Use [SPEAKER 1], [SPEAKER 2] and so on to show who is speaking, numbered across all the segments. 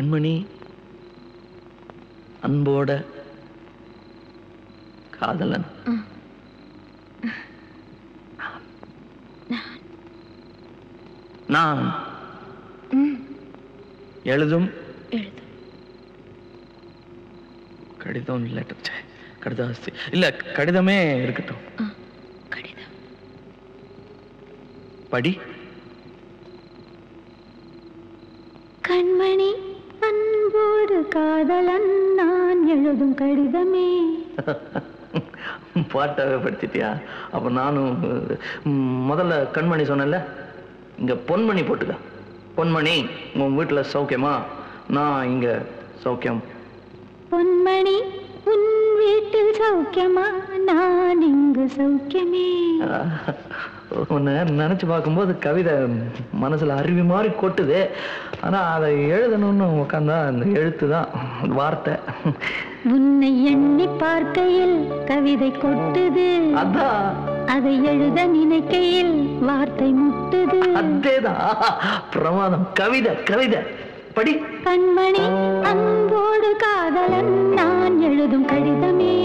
[SPEAKER 1] கண்மணி அன்போட காதலன். நான் எழுதும் கடிதம் லெட்டர் கடிதாஸ்தி இல்ல கடிதமே இருக்கட்டும்.
[SPEAKER 2] கடிதம்
[SPEAKER 1] படி.
[SPEAKER 2] கண்மணி அன்போடு காதலன் நான் எழுதும் கடிதமே.
[SPEAKER 1] பாட்டாவே படிச்சிட்டியா? அப்ப நானும் முதல்ல கண்மணி சொன்னல, இங்க பொன்மணி போட்டுக்க. பொன்மணி உன் வீட்டுல சௌக்கியமா? நான் இங்க சௌக்கியம்.
[SPEAKER 2] பொன்மணி உன் வீட்டில் சௌக்கியமா? நான் இங்கு சௌக்கியமே.
[SPEAKER 1] உன்னை நினைச்சு பார்க்கும்போது கவிதை மனசுல அருவி மாதிரி கொட்டுது. ஆனா அதை எழுதணும்னு உட்காந்தா அந்த எழுத்து தான் வார்த்தை.
[SPEAKER 2] உன்னை எண்ணி பார்க்கையில் கவிதை கொட்டுது,
[SPEAKER 1] அதான்
[SPEAKER 2] அதை எழுத நினைக்கையில் வார்த்தை முட்டுது.
[SPEAKER 1] அதேதான் பிரமாதம். கவிதை கவிதை படி.
[SPEAKER 2] கண்மணி அன்போடு காதலன் நான் எழுதும் கடிதமே.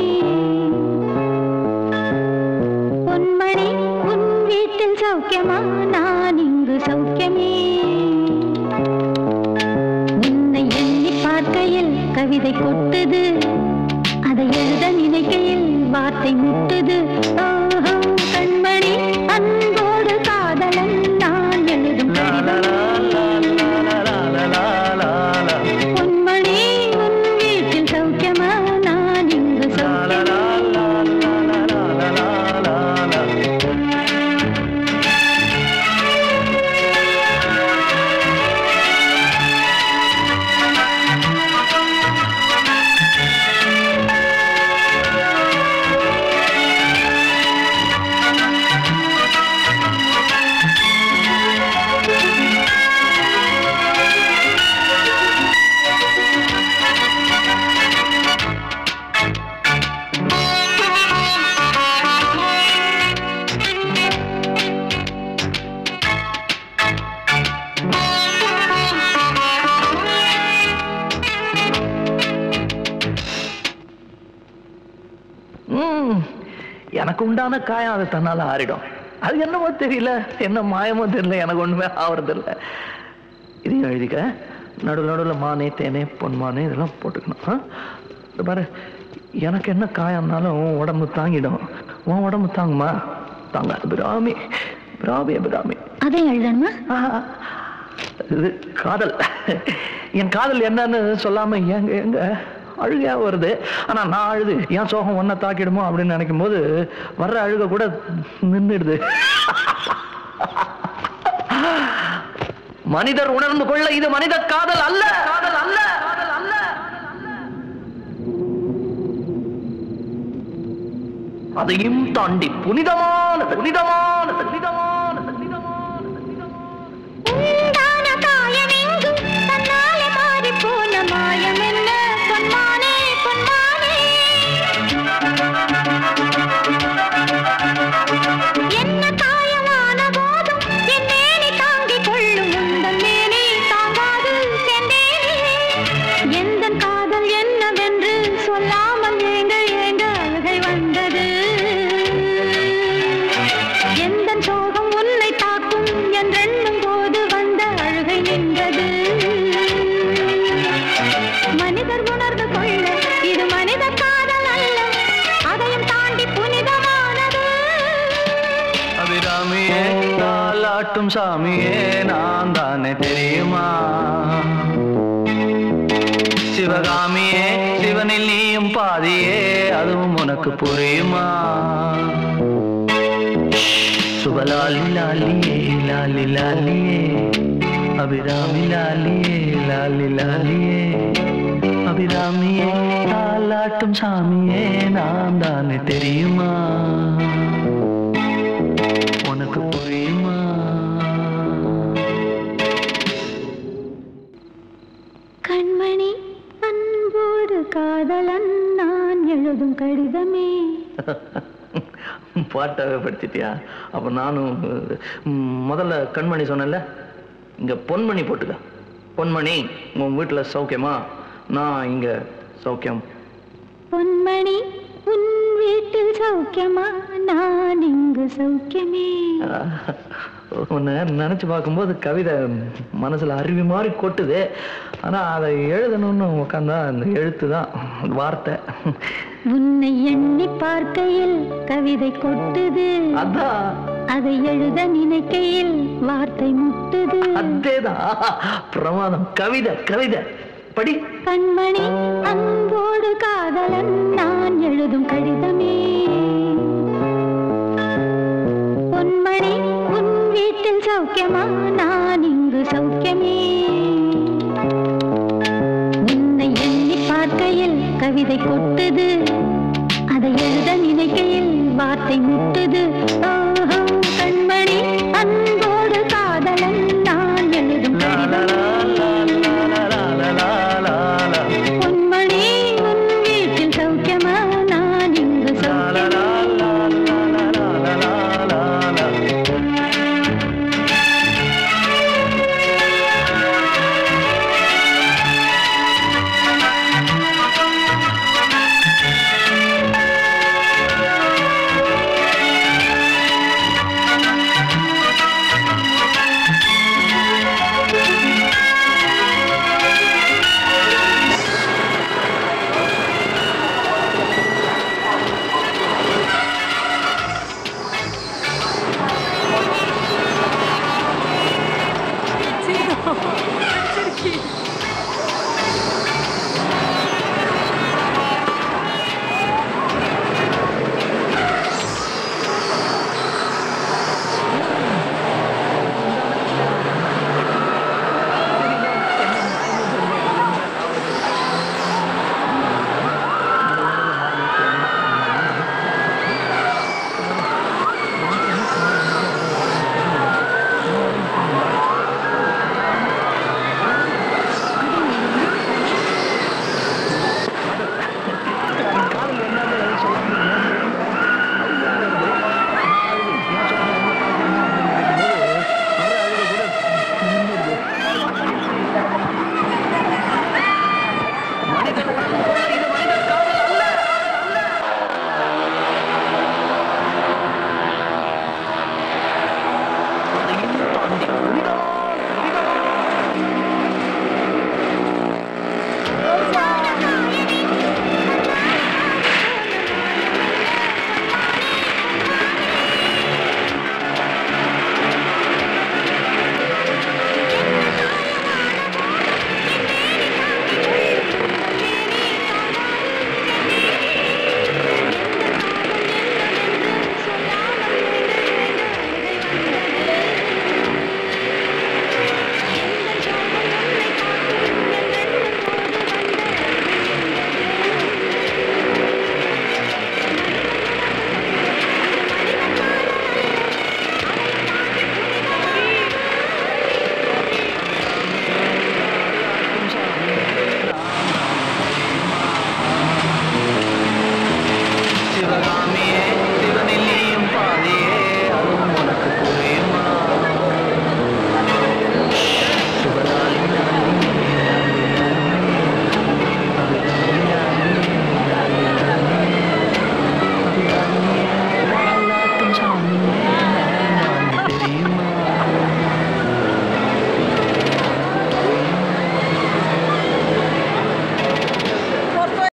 [SPEAKER 2] பொன்மணி உன் வீட்டில் சௌக்கியமா? நான் இங்கு சௌக்கியமே. உன்னை எண்ணி பார்க்கையில் கவிதை கொட்டுது, அதை எழுத நினைக்கையில் வார்த்தை முட்டுது. கண்மணி அன்போடு காதலன் நான் எழுதும் கடிதமே. பொன்மணி உன் வீட்டில் சௌக்கியமா? நான் இங்கு சௌக்கியமே.
[SPEAKER 1] எனக்கு உண்டான காயம் அது தன்னால ஆறிடும். அது என்னமோ தெரியல, என்ன மாயமோ தெரியல, எனக்கு ஒண்ணுமே ஆவறது இல்லை. இதையும் எழுதிக்க. நடுவில் நடுவில் மானே தேனே பொன்மானே இதெல்லாம் போட்டுக்கணும். பாரு, எனக்கு என்ன காயம்னாலும் உடம்பு தாங்கிடும். உன் உடம்பு தாங்குமா? தாங்க. அபிராமி பிராமி அபிராமி.
[SPEAKER 2] அதை எழுதணுமா?
[SPEAKER 1] இது காதல். என் காதல் என்னன்னு சொல்லாம எங்க எங்க அழுகையா வருது. ஆனா நான் அழுது என் சோகம் ஒன்ன தாக்கிடுமோ அப்படின்னு நினைக்கும் போது வர்ற அழுக கூட நின்றுடுது. மனிதர் உணர்ந்து கொள்ள இது மனித காதல் அல்ல. காதல் அல்ல. காதல் அல்ல. அதையும் தாண்டி புனிதமானது. புனிதமானது. புனிதமானது.
[SPEAKER 2] உண்டான காயமெங்கும் தன்னாலே மாறி போன மாயம் என்ன? பொன்மானே பொன்மானே என்ன காயமான போதும் என் மேனி தாங்கிக் கொள்ளும் உந்தன் மேனி தாங்காது சென்றேனே. எந்தன் காதல் என்னவென்று சொல்லாமல் ஏங்க ஏங்க அழுகை வந்தது. எந்தன் சோகம் உன்னை தாக்கும் என்றெண்ணும் போது வந்த அழுகை நின்றது. மனிதர் உணர்ந்து கொள்ள இது மனித காதல் அல்ல, அதையும் தாண்டி புனிதமானது.
[SPEAKER 1] அபிராமியே தாலாட்டும் சாமியே நான் தானே தெரியுமா? சிவகாமியே சிவனில் நீயும் பாதியே அதுவும் உனக்கு புரியுமா? சுபலாலி லாலியே லாலி லாலியே அபிராமி லாலியே லாலி லாலியே அபிராமியே தாலாட்டும் சாமியே நான் தானே தெரியுமா? உனக்கு புரியுமா?
[SPEAKER 2] கண்மணி அன்போடு காதலன் நான் எழுதும் கடிதமே.
[SPEAKER 1] பாட்டாவே படிச்சிட்டியா? அப்ப நானும் முதல்ல கண்மணி சொன்னல, இங்க பொன்மணி போட்டுக்க. பொன்மணி உன் வீட்டுல சௌக்கியமா? நான் இங்க சௌக்கியம்.
[SPEAKER 2] பொன்மணி உன் வீட்டில் சௌக்கியமா? நான் இங்கு சௌக்கியமே.
[SPEAKER 1] உன்னை நினைச்சு பார்க்கும்போது கவிதை மனசுல அருவி மாதிரி கொட்டுது. ஆனா அதை எழுதணும்னு உட்காந்தா அந்த எழுத்து தான் வார்த்தை.
[SPEAKER 2] உன்னை எண்ணி பார்க்கையில் கவிதை கொட்டுது,
[SPEAKER 1] அதான்
[SPEAKER 2] அதை எழுத நினைக்கையில் வார்த்தை முட்டுது.
[SPEAKER 1] அதேதான் பிரமாதம். கவிதை கவிதை படி.
[SPEAKER 2] கண்மணி அன்போடு காதலன் நான் எழுதும் கடிதமே. பொன்மணி உன் வீட்டில் சௌக்கியமா? நான் இங்கு சௌக்கியமே. உன்னை எண்ணி பார்க்கையில் கவிதை கொட்டுது, அதை எழுத நினைக்கையில் வார்த்தை முட்டுது.